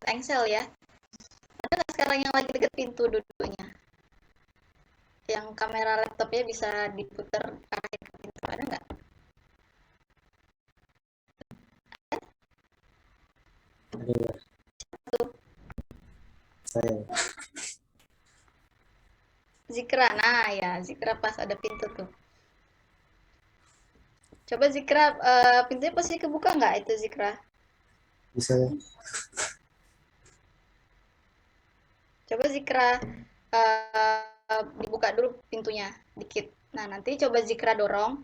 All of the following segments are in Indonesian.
engsel ya. Ada nggak sekarang yang lagi deket pintu duduknya? Yang kamera laptopnya bisa diputar arahin ke pintu, ada nggak? Ada Tuh, saya. Zikra. Nah ya, Zikra pas ada pintu tuh. Coba Zikra, pintunya pasti kebuka nggak itu Zikra? Bisa ya? Coba Zikra dibuka dulu pintunya dikit. Nah nanti coba Zikra dorong,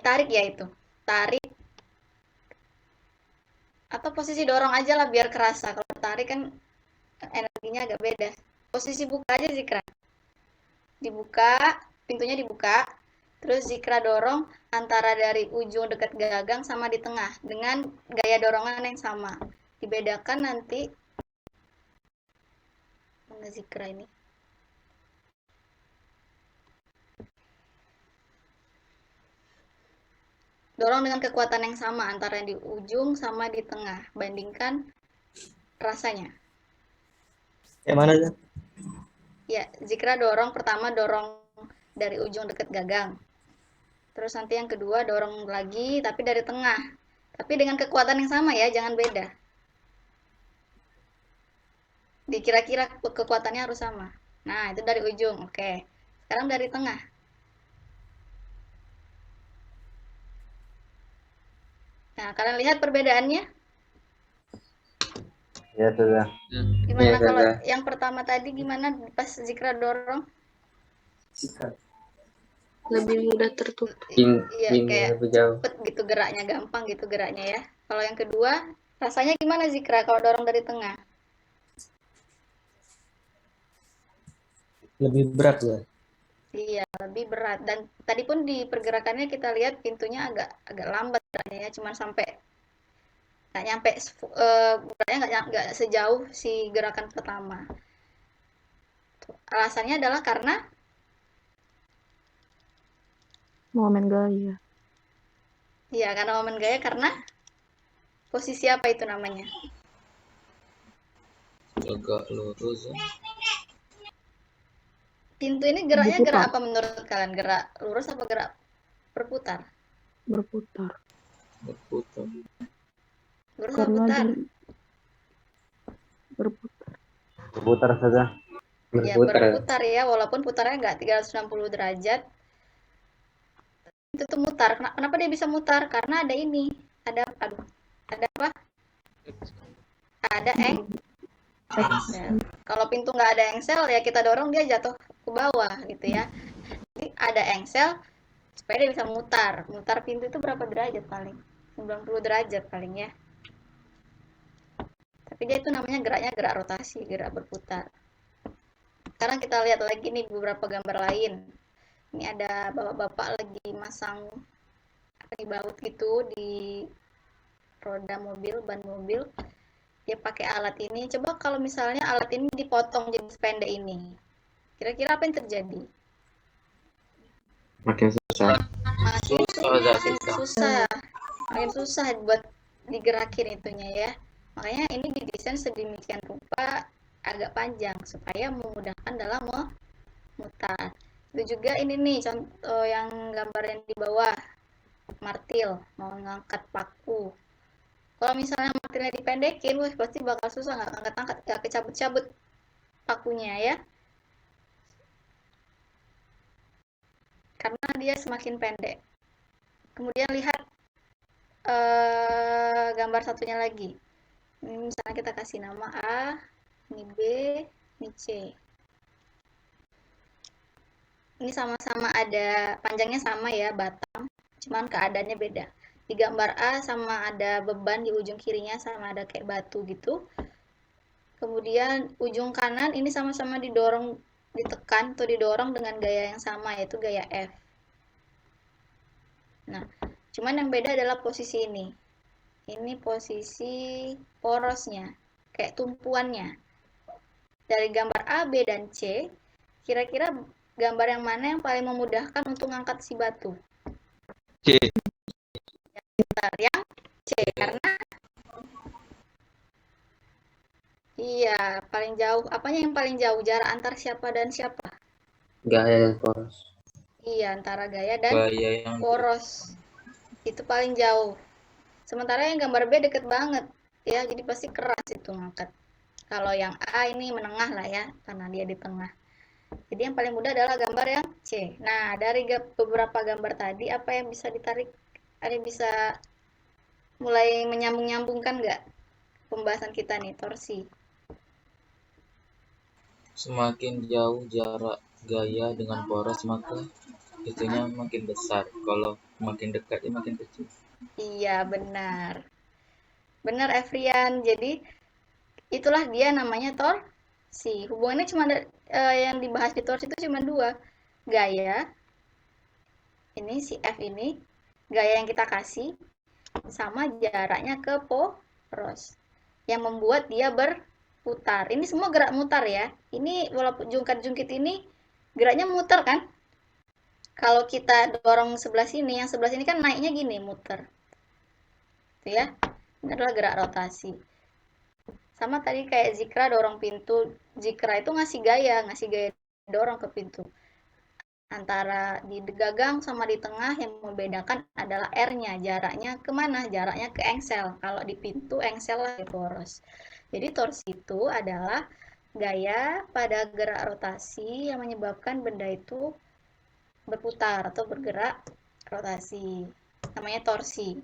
tarik ya itu, tarik atau posisi dorong aja lah biar kerasa. Kalau tarik kan energinya agak beda. Posisi buka aja Zikra, dibuka, pintunya dibuka, terus Zikra dorong antara dari ujung dekat gagang sama di tengah dengan gaya dorongan yang sama. Dibedakan nanti mana Zikra ini. Dorong dengan kekuatan yang sama antara di ujung sama di tengah. Bandingkan rasanya. Yang mana aja? Ya, Zikra dorong pertama dorong dari ujung dekat gagang. Terus nanti yang kedua dorong lagi tapi dari tengah. Tapi dengan kekuatan yang sama ya, jangan beda. Dikira-kira kekuatannya harus sama. Nah, itu dari ujung. Oke. Sekarang dari tengah. Nah, kalian lihat perbedaannya? Ya sudah. Gimana Ya kalau sudah. yang pertama tadi gimana pas Zikra dorong? Lebih mudah tertutup. Iya, kayak Lebih jauh. cepet gitu geraknya, gampang gitu geraknya ya. Kalau yang kedua, rasanya gimana Zikra kalau dorong dari tengah? Lebih berat ya. Iya, lebih berat. Dan tadi pun di pergerakannya kita lihat pintunya agak agak lambat geraknya ya, cuma sampai nggak nyampe geraknya nggak sejauh si gerakan pertama. Alasannya adalah karena Momen gaya. iya karena momen gaya karena posisi apa itu namanya? Agak lurus ya. Pintu ini geraknya gerak Berputar. apa menurut kalian? Gerak lurus apa gerak berputar? Berputar. Berputar. Lurus apa Karena putar? berputar. Berputar saja. Ya berputar ya, walaupun putarnya nggak 360 derajat. Itu tuh mutar. Kenapa dia bisa mutar? Karena ada ini. Ada apa? Ada engsel. Kalau pintu nggak ada engsel ya kita dorong dia jatuh ke bawah gitu ya. Jadi ada engsel supaya dia bisa mutar. Mutar pintu itu berapa derajat paling? 90 derajat paling ya. Tapi dia itu namanya geraknya gerak rotasi, gerak berputar. Sekarang kita lihat lagi nih beberapa gambar lain. Ini ada bapak-bapak lagi masang di baut gitu di roda mobil, ban mobil. Dia pakai alat ini. Coba kalau misalnya alat ini dipotong jadi sependek ini. Kira-kira apa yang terjadi? Makin susah. Makin susah buat digerakin itunya ya. Makanya ini didesain sedemikian rupa agak panjang supaya memudahkan dalam memutar. Itu juga ini nih contoh yang gambar yang di bawah, martil mau ngangkat paku. Kalau misalnya martilnya dipendekin, wah pasti bakal susah, nggak angkat-angkat, nggak kecabut-cabut pakunya ya. Karena dia semakin pendek. Kemudian lihat gambar satunya lagi. Ini misalnya kita kasih nama A, ini B, ini C. Ini sama-sama ada panjangnya sama ya, batang, cuman keadaannya beda. Di gambar A sama ada beban di ujung kirinya sama ada kayak batu gitu. Kemudian ujung kanan ini sama-sama didorong, ditekan atau didorong dengan gaya yang sama yaitu gaya F. Nah, cuman yang beda adalah posisi ini. Ini posisi porosnya, kayak tumpuannya. Dari gambar A, B, dan C, kira-kira gambar yang mana yang paling memudahkan untuk ngangkat si batu? C. Yang C, karena Iya, paling jauh. Apanya yang paling jauh? Jarak antar siapa dan siapa? Gaya dan poros. Iya, antara gaya dan Gaya yang poros. Itu paling jauh. Sementara yang gambar B deket banget. Ya, jadi pasti keras itu ngangkat. Kalau yang A ini menengah lah ya, karena dia di tengah. Jadi yang paling mudah adalah gambar yang C. Nah, dari beberapa gambar tadi, apa yang bisa ditarik? Ada yang bisa mulai menyambung-nyambungkan nggak pembahasan kita nih, torsi? semakin jauh jarak gaya dengan poros maka itunya makin besar. Kalau makin dekat ya makin kecil. Iya, benar. Benar, Evrian. Jadi, itulah dia namanya torsi. Hubungannya cuma yang dibahas di torsi itu cuma dua. Gaya, ini si F ini, gaya yang kita kasih, sama jaraknya ke poros. Yang membuat dia berputar. Ini semua gerak mutar ya. Ini walaupun jungkat-jungkit ini geraknya muter kan? Kalau kita dorong sebelah sini, yang sebelah sini kan naiknya gini, muter. Itu ya. Ini adalah gerak rotasi. Sama tadi kayak Zikra dorong pintu. Zikra itu ngasih gaya dorong ke pintu. Antara di gagang sama di tengah yang membedakan adalah R-nya. Jaraknya kemana? Jaraknya ke engsel. Kalau di pintu, engsel lah di poros. Jadi torsi itu adalah gaya pada gerak rotasi yang menyebabkan benda itu berputar atau bergerak rotasi. Namanya torsi.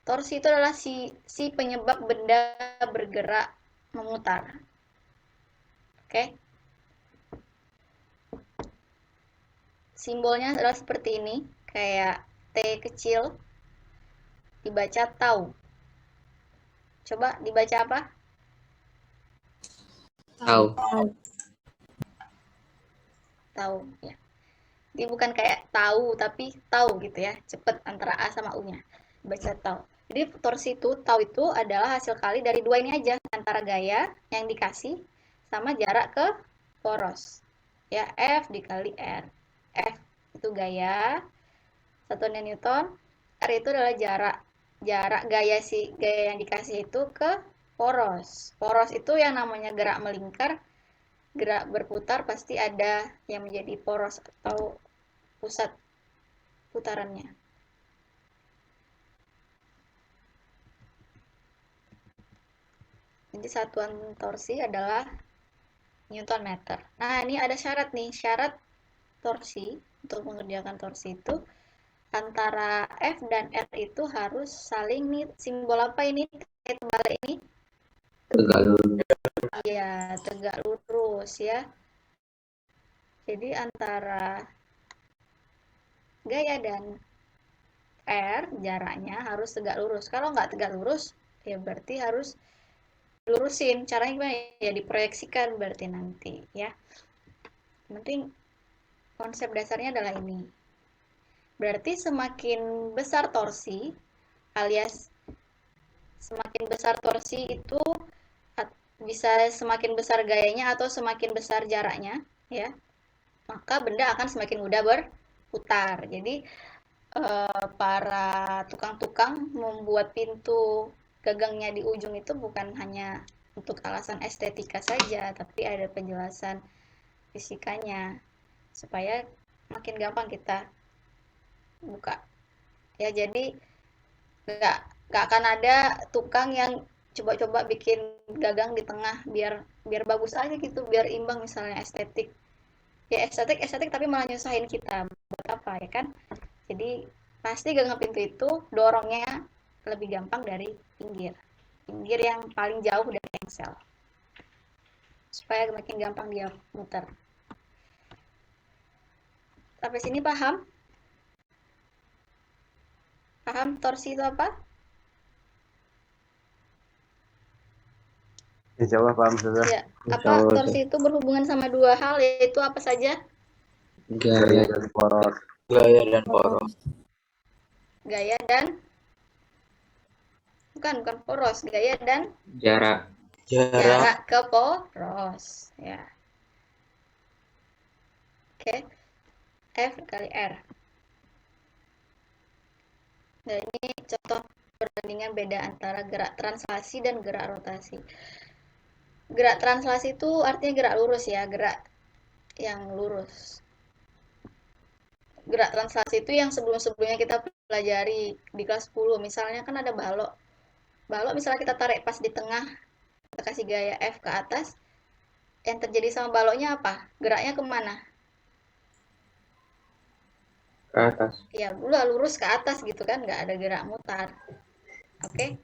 Torsi itu adalah si penyebab benda bergerak memutar. Oke? Simbolnya adalah seperti ini, kayak T kecil dibaca tau. Coba dibaca apa? Tahu. Tau ya. Jadi bukan kayak tahu tapi tahu gitu ya, cepet antara A sama U-nya. Dibaca tau. Jadi torsi itu, tau itu adalah hasil kali dari dua ini aja, antara gaya yang dikasih sama jarak ke poros. Ya, F dikali R. F itu gaya, satuan Newton, R itu adalah jarak. Jarak gaya yang dikasih itu ke poros. Poros itu yang namanya gerak melingkar, gerak berputar pasti ada yang menjadi poros atau pusat putarannya. Jadi satuan torsi adalah Newton meter. Nah, ini ada syarat nih. Syarat torsi untuk mengerjakan torsi itu antara F dan R itu harus saling nih, simbol apa ini? Terbalik ini? Tegak lurus. Iya, tegak lurus ya. Jadi antara gaya dan R jaraknya harus tegak lurus. Kalau nggak tegak lurus, ya berarti harus lurusin. Caranya gimana? Ya diproyeksikan berarti nanti ya. Penting konsep dasarnya adalah ini. Berarti semakin besar torsi alias semakin besar torsi itu bisa semakin besar gayanya atau semakin besar jaraknya ya. Maka benda akan semakin mudah berputar. Jadi para tukang-tukang membuat pintu gagangnya di ujung itu bukan hanya untuk alasan estetika saja, tapi ada penjelasan fisikanya supaya makin gampang kita buka. Ya jadi nggak nggak akan ada tukang yang coba-coba bikin gagang di tengah biar biar bagus aja gitu, biar imbang misalnya estetik. Ya estetik tapi malah nyusahin kita. Buat apa ya kan? Jadi pasti gagang pintu itu dorongnya lebih gampang dari pinggir. Pinggir yang paling jauh dari engsel. Supaya makin gampang dia muter. Sampai sini paham? Paham torsi itu apa? Insya Allah paham sudah. Ya, apa torsi itu berhubungan sama dua hal, yaitu apa saja? Gaya dan poros. Gaya dan poros. Gaya dan bukan poros, gaya dan Jarak. jarak ke poros ya. Oke. F kali R. Nah, ini contoh perbandingan beda antara gerak translasi dan gerak rotasi. Gerak translasi itu artinya gerak lurus ya, gerak yang lurus. Gerak translasi itu yang sebelum-sebelumnya kita pelajari di kelas 10. Misalnya kan ada balok. Balok misalnya kita tarik pas di tengah, kita kasih gaya F ke atas, yang terjadi sama baloknya apa? Geraknya kemana? Ke atas. Ya, udah lurus ke atas gitu kan, nggak ada gerak mutar. Oke?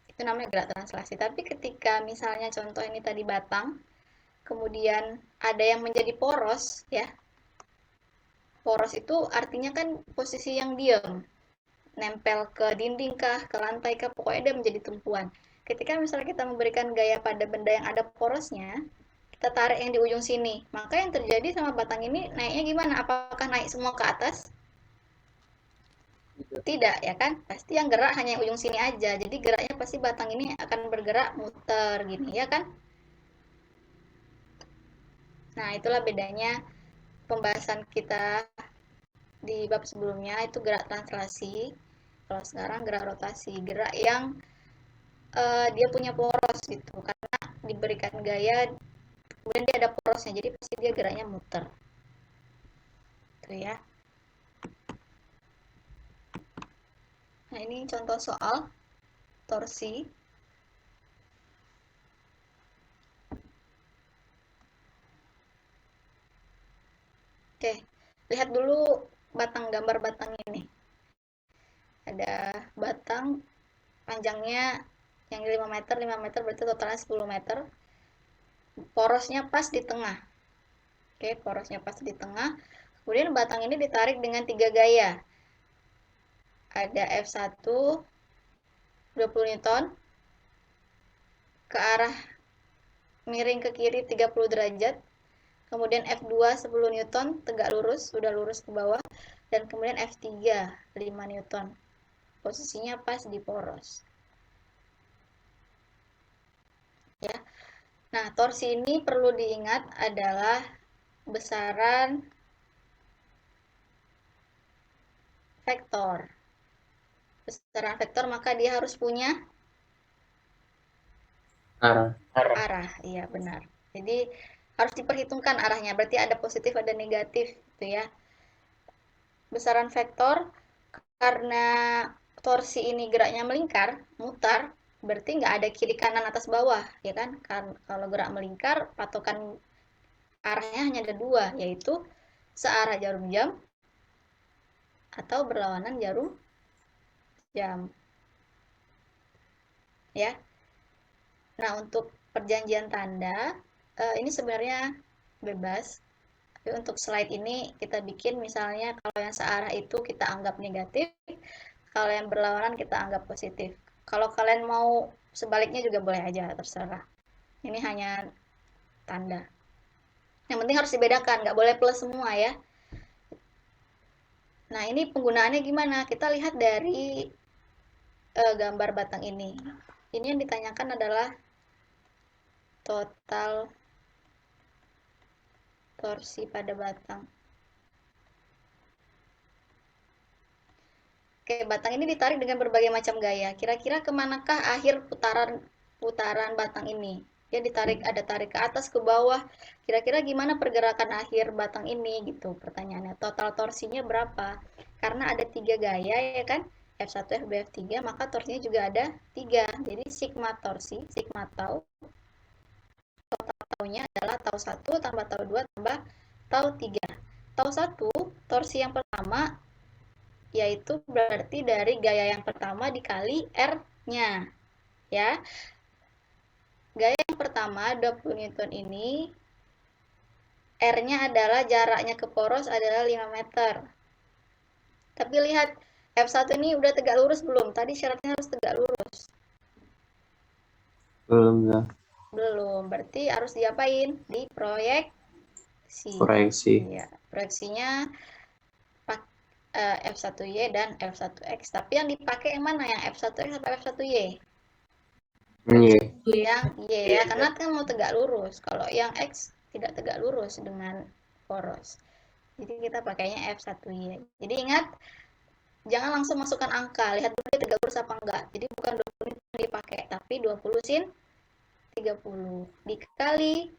Itu namanya gerak translasi. Tapi ketika misalnya contoh ini tadi batang, kemudian ada yang menjadi poros, ya. Poros itu artinya kan posisi yang diam, nempel ke dinding kah, ke lantai kah, pokoknya dia menjadi tumpuan. Ketika misalnya kita memberikan gaya pada benda yang ada porosnya, kita tarik yang di ujung sini, maka yang terjadi sama batang ini naiknya gimana? Apakah naik semua ke atas? Tidak, ya kan? Pasti yang gerak hanya yang ujung sini aja. Jadi geraknya pasti batang ini akan bergerak muter gini, ya kan? Nah, itulah bedanya pembahasan kita di bab sebelumnya itu gerak translasi. Kalau sekarang gerak rotasi, gerak yang dia punya poros gitu. Karena diberikan gaya, kemudian dia ada porosnya, jadi pasti dia geraknya muter. Itu ya. Nah, ini contoh soal torsi. Oke, lihat dulu gambar batang ini. Ada batang panjangnya yang 5 meter, 5 meter berarti totalnya 10 meter. Porosnya pas di tengah. Oke, porosnya pas di tengah. Kemudian batang ini ditarik dengan 3 gaya. Ada F1 20 Newton ke arah miring ke kiri 30 derajat. Kemudian F2 10 Newton tegak lurus, sudah lurus ke bawah, dan kemudian F3 5 Newton. Posisinya pas di poros. Ya. Nah, torsi ini perlu diingat adalah besaran vektor. Besaran vektor maka dia harus punya arah. Iya, benar. Jadi harus diperhitungkan arahnya. Berarti ada positif, ada negatif gitu ya. Besaran vektor karena torsi ini geraknya melingkar, mutar, berarti nggak ada kiri kanan atas bawah, ya kan? Kalau gerak melingkar, patokan arahnya hanya ada dua, yaitu searah jarum jam atau berlawanan jarum jam. Ya. Nah, untuk perjanjian tanda, ini sebenarnya bebas. Tapi untuk slide ini kita bikin misalnya kalau yang searah itu kita anggap negatif, kalau yang berlawanan kita anggap positif. Kalau kalian mau sebaliknya juga boleh aja, terserah. Ini hanya tanda. Yang penting harus dibedakan, nggak boleh plus semua ya. Nah, ini penggunaannya gimana? Kita lihat dari gambar batang ini. Ini yang ditanyakan adalah total torsi pada batang. Oke, batang ini ditarik dengan berbagai macam gaya. Kira-kira kemanakah akhir putaran batang ini? Dia ditarik, ada tarik ke atas, ke bawah. Kira-kira gimana pergerakan akhir batang ini gitu pertanyaannya. Total torsinya berapa? Karena ada 3 gaya ya kan? F1, F2, F3, maka torsinya juga ada 3. Jadi sigma torsi, sigma tau. Total taunya adalah tau 1 tambah tau 2 tambah tau 3. Tau 1, torsi yang pertama, yaitu berarti dari gaya yang pertama dikali R-nya. Ya. Gaya yang pertama 20 Newton ini R-nya adalah jaraknya ke poros adalah 5 meter. Tapi lihat F1 ini udah tegak lurus belum? Tadi syaratnya harus tegak lurus. Belum ya. Belum. Berarti harus diapain? Diproyeksi. Proyeksi. Iya, proyeksinya F1Y dan F1X. Tapi yang dipakai yang mana? Yang F1X atau F1Y? Yang Y ya, karena kan mau tegak lurus. Kalau yang X tidak tegak lurus dengan poros. Jadi kita pakainya F1Y. Jadi ingat, jangan langsung masukkan angka. Lihat dulu dia tegak lurus apa enggak. Jadi bukan 20 yang dipakai, tapi 20 cm. 30 dikali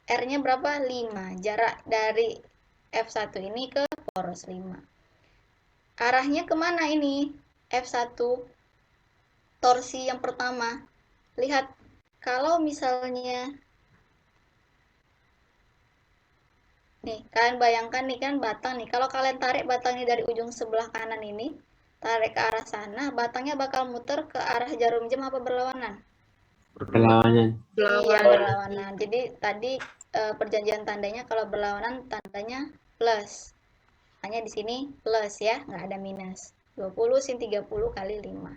R-nya berapa? 5. Jarak dari F1 ini ke poros 5. Arahnya kemana ini? F1 torsi yang pertama. Lihat, kalau misalnya nih, kalian bayangkan nih kan batang nih. Kalau kalian tarik batang ini dari ujung sebelah kanan ini, tarik ke arah sana, batangnya bakal muter ke arah jarum jam apa berlawanan? Berlawanan. Iya, berlawanan. Jadi tadi perjanjian tandanya kalau berlawanan tandanya plus. Hanya di sini plus ya, nggak ada minus. 20 sin 30 kali 5.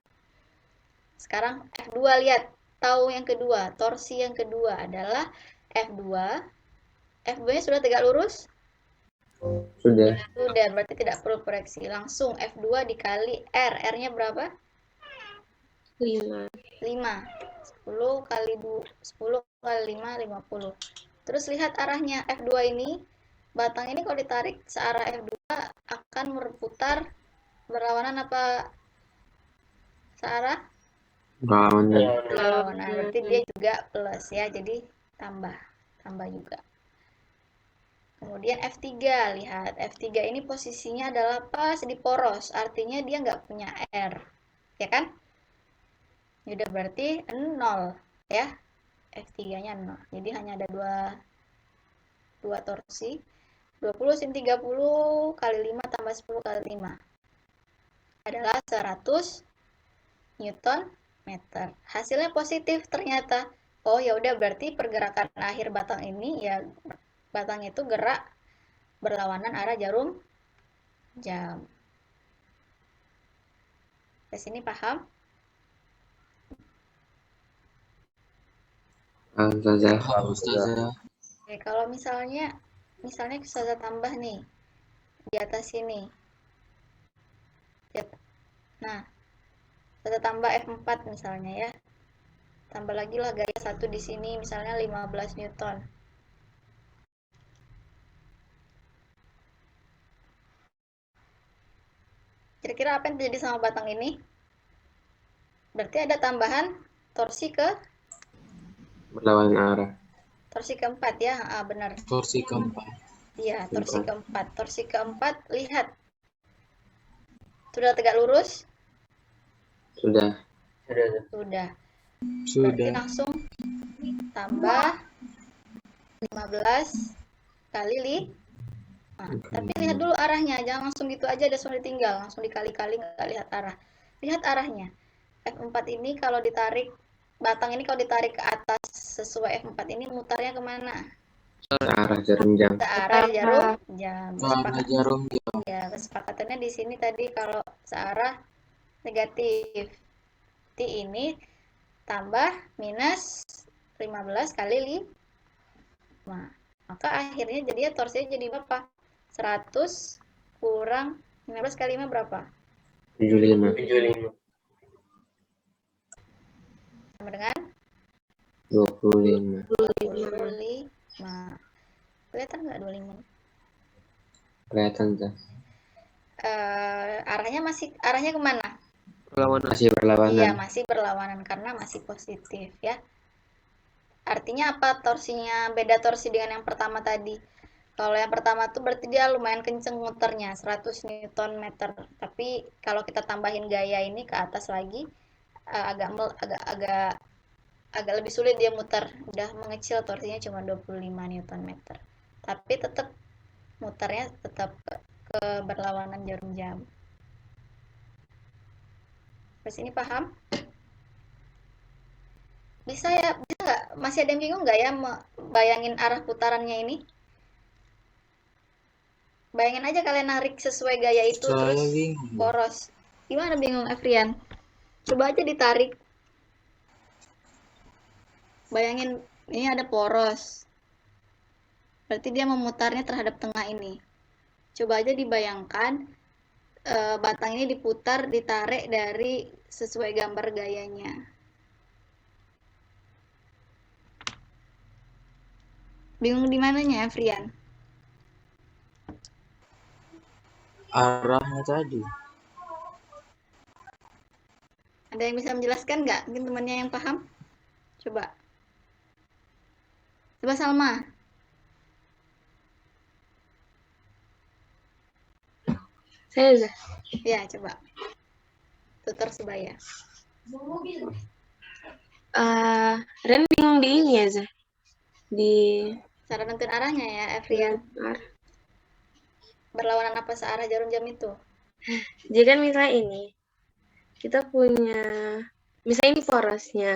Sekarang F2 lihat. Tahu yang kedua, torsi yang kedua adalah F2. F2-nya sudah tegak lurus? Sudah. Sudah, berarti tidak perlu koreksi. Langsung F2 dikali R. R-nya berapa? 5. 5. 10 kali 5, 50. Terus lihat arahnya F2 ini. Batang ini kalau ditarik searah F2 akan berputar berlawanan apa searah? Berlawanan. Berarti dia juga plus ya. Jadi tambah juga. Kemudian F3, lihat F3 ini posisinya adalah pas di poros, artinya dia nggak punya R, ya kan? Udah berarti 0 ya, F3-nya 0. Jadi hanya ada dua torsi. 20 sin 30 kali 5 tambah 10 kali 5 adalah 100 Newton meter. Hasilnya positif ternyata. Oh ya udah, berarti pergerakan akhir batang ini ya, batang itu gerak berlawanan arah jarum jam. Ke sini paham? Paham, Ustazah. Oke, kalau misalnya Ustazah tambah nih di atas sini. Nah, Ustazah tambah F4 misalnya ya. Tambah lagi lah gaya 1 di sini misalnya 15 Newton. Kira-kira apa yang terjadi sama batang ini? Berarti ada tambahan torsi ke Berlawanan arah. torsi keempat ya, benar. Torsi keempat. Iya, torsi keempat. Torsi keempat, lihat. Sudah tegak lurus? Sudah. Sudah. Berarti Sudah. langsung tambah 15 kali tapi lihat dulu arahnya, jangan langsung gitu aja langsung ditinggal, langsung dikali-kali nggak lihat arah. Lihat arahnya. F4 ini kalau ditarik, batang ini kalau ditarik ke atas sesuai F4 ini mutarnya kemana? Ke arah jarum jam. Ke arah jarum jam. Ke arah jarum jam. Ya, kesepakatannya di sini tadi kalau searah negatif. T ini tambah minus 15 kali 5. Maka akhirnya jadi torsinya jadi berapa? 100 kurang 15 kali 5 berapa? 75. Sama dengan 25. 25. Kelihatan nggak 25? Kelihatan tuh. Arahnya kemana? Masih berlawanan. Iya, masih berlawanan karena masih positif ya. Artinya apa torsinya? Beda torsi dengan yang pertama tadi. Kalau yang pertama tuh berarti dia lumayan kenceng muternya, 100 Newton meter. Tapi kalau kita tambahin gaya ini ke atas lagi, agak lebih sulit dia muter. Udah mengecil torsinya cuma 25 Newton meter. Tapi tetap muternya tetap ke berlawanan jarum jam. Terus ini paham? Bisa nggak? Masih ada yang bingung nggak ya bayangin arah putarannya ini? Bayangin aja kalian narik sesuai gaya itu terus poros. Gimana bingung, Afrian? Coba aja ditarik. Bayangin ini ada poros. Berarti dia memutarnya terhadap tengah ini. Coba aja dibayangkan batang ini diputar, ditarik dari sesuai gambar gayanya. Bingung di mananya, Afrian? Arahnya tadi. Ada yang bisa menjelaskan nggak? Mungkin temannya yang paham? Coba. Coba Salma. Saya Zah. Ya, coba. Tutor sebaya. Ren bingung di ini ya Zah. Di Cara nentuin arahnya ya, Evrian. Berlawanan apa searah jarum jam itu? Jadi kan misalnya ini, kita punya, misalnya ini porosnya.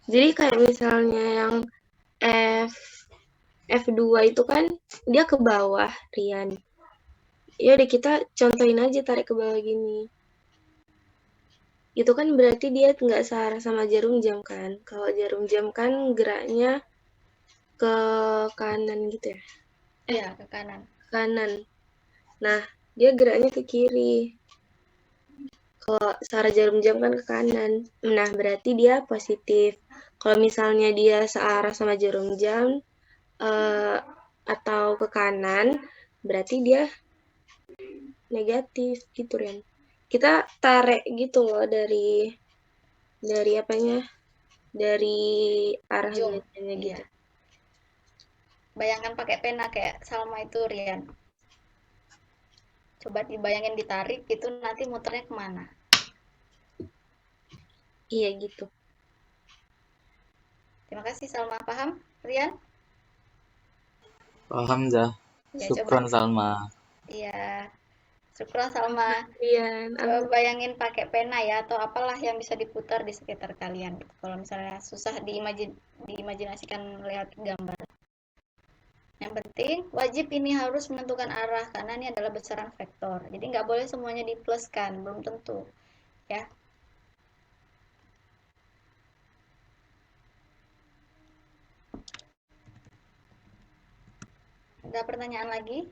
Jadi kayak misalnya yang F2 itu kan dia ke bawah, Rian. Ya udah kita contohin aja tarik ke bawah gini. Itu kan berarti dia nggak searah sama jarum jam kan. Kalau jarum jam kan geraknya ke kanan gitu ya. Iya, ke kanan. Kanan. Nah, dia geraknya ke kiri. Kalau searah jarum jam kan ke kanan. Nah, berarti dia positif. Kalau misalnya dia searah sama jarum jam atau ke kanan, berarti dia negatif gitu, Ren. Kita tarik gitu loh dari apanya? Dari arah Ujung. jadinya Iya. gitu. Bayangkan pakai pena kayak Salma itu, Rian. Coba dibayangin ditarik gitu, nanti muternya kemana? Iya gitu. Terima kasih Salma. Paham, Rian? Paham Zah. Ya, Syukron coba. Salma. Iya. Syukur Salma. Rian, Coba bayangin pakai pena ya, atau apalah yang bisa diputar di sekitar kalian. Kalau misalnya susah diimajinasikan lewat gambar. Yang penting wajib ini harus menentukan arah karena ini adalah besaran vektor. Jadi nggak boleh semuanya dipluskan, belum tentu. Ya. Ada pertanyaan lagi?